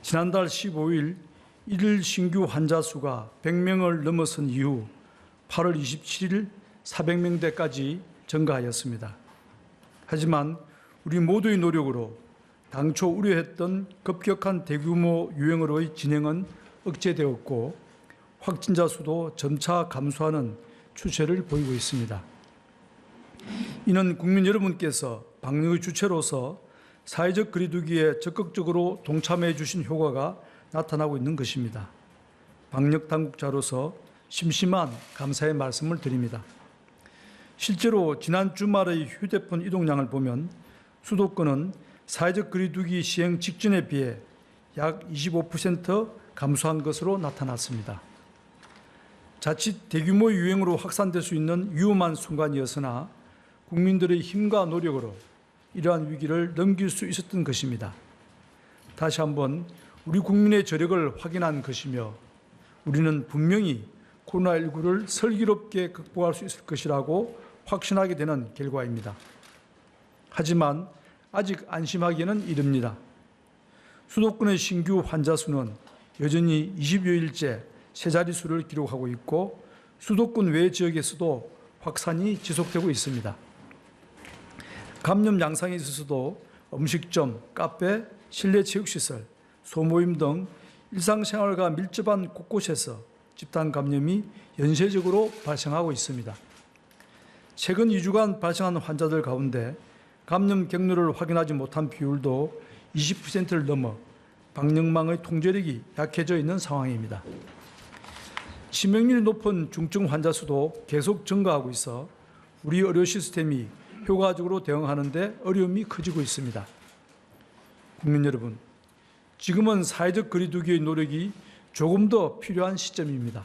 지난달 15일 일일 신규 환자 수가 100명을 넘어선 이후 8월 27일 400명대까지 증가하였습니다. 하지만 우리 모두의 노력으로 당초 우려했던 급격한 대규모 유행으로의 진행은 억제되었고 확진자 수도 점차 감소하는 추세를 보이고 있습니다. 이는 국민 여러분께서 방역의 주체로서 사회적 거리두기에 적극적으로 동참해 주신 효과가 나타나고 있는 것입니다. 방역 당국자로서 심심한 감사의 말씀을 드립니다. 실제로 지난 주말의 휴대폰 이동량을 보면 수도권은 사회적 거리두기 시행 직전에 비해 약 25% 감소한 것으로 나타났습니다. 자칫 대규모 유행으로 확산될 수 있는 위험한 순간이었으나 국민들의 힘과 노력으로 이러한 위기를 넘길 수 있었던 것입니다. 다시 한번 우리 국민의 저력을 확인한 것이며 우리는 분명히 코로나19를 슬기롭게 극복할 수 있을 것이라고 확신하게 되는 결과입니다. 하지만 아직 안심하기에는 이릅니다. 수도권의 신규 환자 수는 여전히 20여일째 세 자릿수를 기록하고 있고 수도권 외 지역에서도 확산이 지속되고 있습니다. 감염 양상에 있어서도 음식점, 카페, 실내 체육시설, 소모임 등 일상생활과 밀접한 곳곳에서 집단 감염이 연쇄적으로 발생하고 있습니다. 최근 2주간 발생한 환자들 가운데 감염 경로를 확인하지 못한 비율도 20%를 넘어 방역망의 통제력이 약해져 있는 상황입니다. 치명률이 높은 중증 환자 수도 계속 증가하고 있어 우리 의료 시스템이 효과적으로 대응하는 데 어려움이 커지고 있습니다. 국민 여러분, 지금은 사회적 거리두기의 노력이 조금 더 필요한 시점입니다.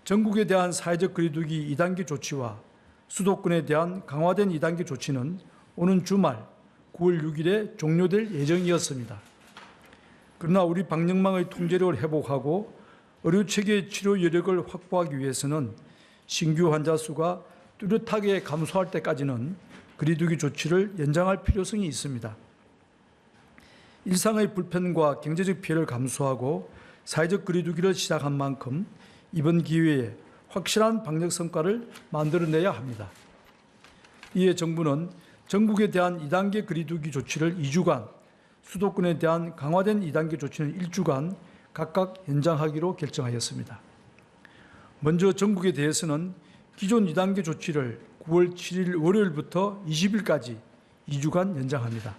전국에 대한 사회적 거리두기 2단계 조치와 수도권에 대한 강화된 2단계 조치는 오는 주말 9월 6일에 종료될 예정이었습니다. 그러나 우리 방역망의 통제력을 회복하고 의료체계의 치료 여력을 확보하기 위해서는 신규 환자 수가 뚜렷하게 감소할 때까지는 거리두기 조치를 연장할 필요성이 있습니다. 일상의 불편과 경제적 피해를 감수하고 사회적 거리두기를 시작한 만큼 이번 기회에 확실한 방역 성과를 만들어내야 합니다. 이에 정부는 전국에 대한 2단계 거리두기 조치를 2주간, 수도권에 대한 강화된 2단계 조치는 1주간 각각 연장하기로 결정하였습니다. 먼저 전국에 대해서는 기존 2단계 조치를 9월 7일 월요일부터 20일까지 2주간 연장합니다.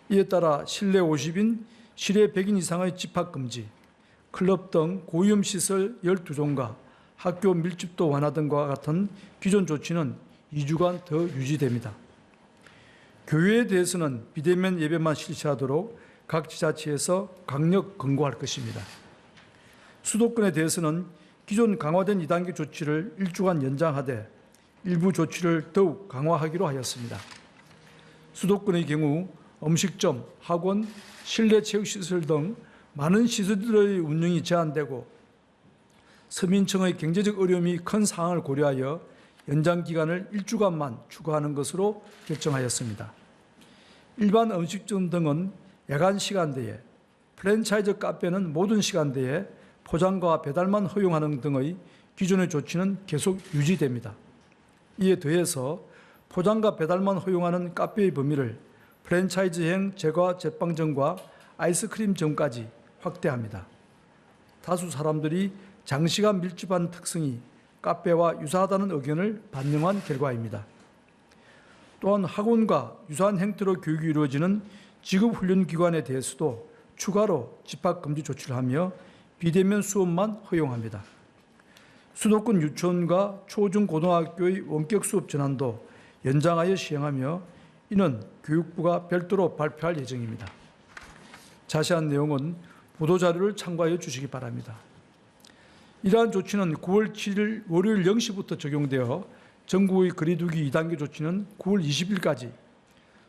이에 따라 실내 50인, 실외 100인 이상의 집합금지, 클럽 등 고위험시설 12종과 학교 밀집도 완화 등과 같은 기존 조치는 2주간 더 유지됩니다. 교회에 대해서는 비대면 예배만 실시하도록 각 지자체에서 강력 권고할 것입니다. 수도권에 대해서는 기존 강화된 2단계 조치를 1주간 연장하되 일부 조치를 더욱 강화하기로 하였습니다. 수도권의 경우 음식점, 학원, 실내 체육시설 등 많은 시설들의 운영이 제한되고 서민층의 경제적 어려움이 큰 상황을 고려하여 연장 기간을 1주간만 추가하는 것으로 결정하였습니다. 일반 음식점 등은 야간 시간대에, 프랜차이즈 카페는 모든 시간대에 포장과 배달만 허용하는 등의 기존의 조치는 계속 유지됩니다. 이에 더해서 포장과 배달만 허용하는 카페의 범위를 프랜차이즈형 제과 제빵점과 아이스크림점까지 확대합니다. 다수 사람들이 장시간 밀집한 특성이 카페와 유사하다는 의견을 반영한 결과입니다. 또한 학원과 유사한 형태로 교육이 이루어지는 직업훈련기관에 대해서도 추가로 집합금지 조치를 하며 비대면 수업만 허용합니다. 수도권 유치원과 초중고등학교의 원격 수업 전환도 연장하여 시행하며 이는 교육부가 별도로 발표할 예정입니다. 자세한 내용은 보도자료를 참고하여 주시기 바랍니다. 이러한 조치는 9월 7일 월요일 0시부터 적용되어 전국의 거리두기 2단계 조치는 9월 20일까지,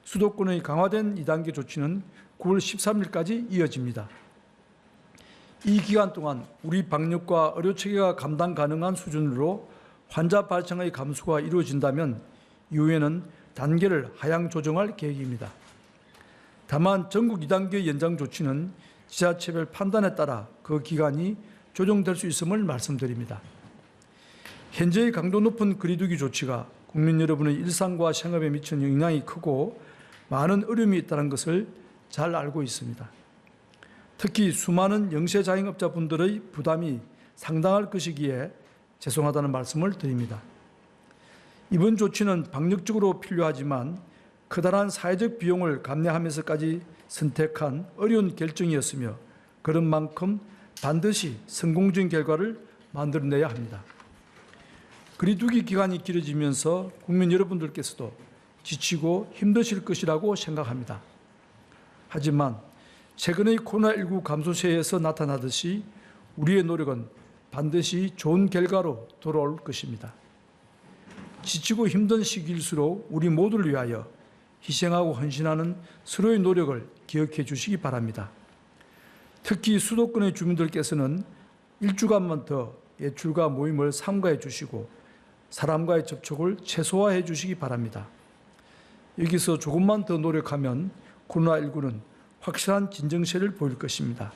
수도권의 강화된 2단계 조치는 9월 13일까지 이어집니다. 이 기간 동안 우리 방역과 의료체계가 감당 가능한 수준으로 환자 발생의 감소가 이루어진다면 이후에는 단계를 하향 조정할 계획입니다. 다만 전국 2단계 연장 조치는 지자체별 판단에 따라 그 기간이 조정될 수 있음을 말씀드립니다. 현재의 강도 높은 거리두기 조치가 국민 여러분의 일상과 생업에 미치는 영향이 크고 많은 어려움이 있다는 것을 잘 알고 있습니다. 특히 수많은 영세 자영업자분들의 부담이 상당할 것이기에 죄송하다는 말씀을 드립니다. 이번 조치는 방역적으로 필요하지만 커다란 사회적 비용을 감내하면서까지 선택한 어려운 결정이었으며 그런 만큼 반드시 성공적인 결과를 만들어내야 합니다. 거리두기 기간이 길어지면서 국민 여러분들께서도 지치고 힘드실 것이라고 생각합니다. 하지만 최근의 코로나19 감소세에서 나타나듯이 우리의 노력은 반드시 좋은 결과로 돌아올 것입니다. 지치고 힘든 시기일수록 우리 모두를 위하여 희생하고 헌신하는 서로의 노력을 기억해 주시기 바랍니다. 특히 수도권의 주민들께서는 일주간만 더 외출과 모임을 삼가해 주시고 사람과의 접촉을 최소화해 주시기 바랍니다. 여기서 조금만 더 노력하면 코로나19는 확실한 진정세를 보일 것입니다.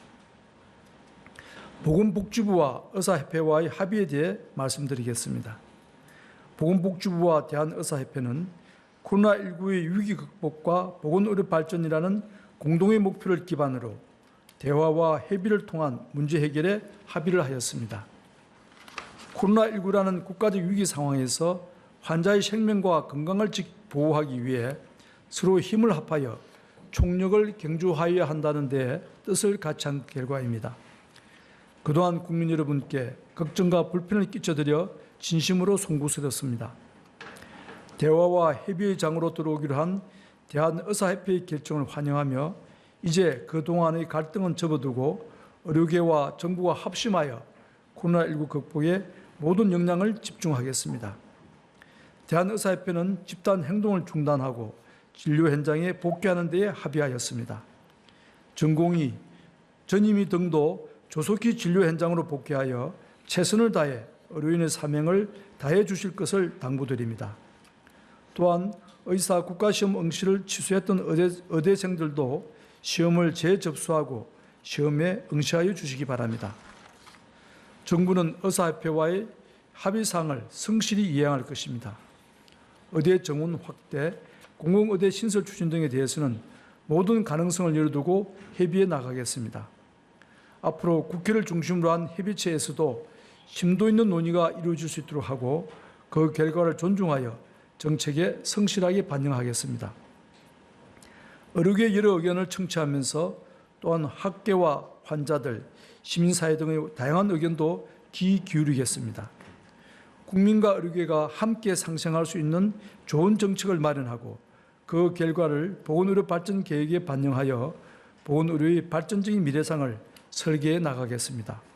보건복지부와 의사협회와의 합의에 대해 말씀드리겠습니다. 보건복지부와 대한의사협회는 코로나19의 위기 극복과 보건의료 발전이라는 공동의 목표를 기반으로 대화와 협의를 통한 문제 해결에 합의를 하였습니다. 코로나19라는 국가적 위기 상황에서 환자의 생명과 건강을 보호하기 위해 서로 힘을 합하여 총력을 경주하여야 한다는 데 뜻을 같이 한 결과입니다. 그동안 국민 여러분께 걱정과 불편을 끼쳐드려 진심으로 송구스럽습니다. 대화와 협의의 장으로 들어오기로 한 대한의사협회의 결정을 환영하며 이제 그동안의 갈등은 접어두고 의료계와 정부가 합심하여 코로나19 극복에 모든 역량을 집중하겠습니다. 대한의사협회는 집단 행동을 중단하고 진료 현장에 복귀하는 데에 합의하였습니다. 전공의, 전임의 등도 조속히 진료 현장으로 복귀하여 최선을 다해 의료인의 사명을 다해 주실 것을 당부드립니다. 또한 의사 국가시험 응시를 취소했던 의대생들도 시험을 재접수하고 시험에 응시하여 주시기 바랍니다. 정부는 의사협회와의 합의사항을 성실히 이행할 것입니다. 의대 정원 확대, 공공의대 신설 추진 등에 대해서는 모든 가능성을 열어두고 협의해 나가겠습니다. 앞으로 국회를 중심으로 한 협의체에서도 심도 있는 논의가 이루어질 수 있도록 하고 그 결과를 존중하여 정책에 성실하게 반영하겠습니다. 의료계 여러 의견을 청취하면서 또한 학계와 환자들, 시민사회 등의 다양한 의견도 귀 기울이겠습니다. 국민과 의료계가 함께 상생할 수 있는 좋은 정책을 마련하고 그 결과를 보건의료 발전 계획에 반영하여 보건의료의 발전적인 미래상을 설계해 나가겠습니다.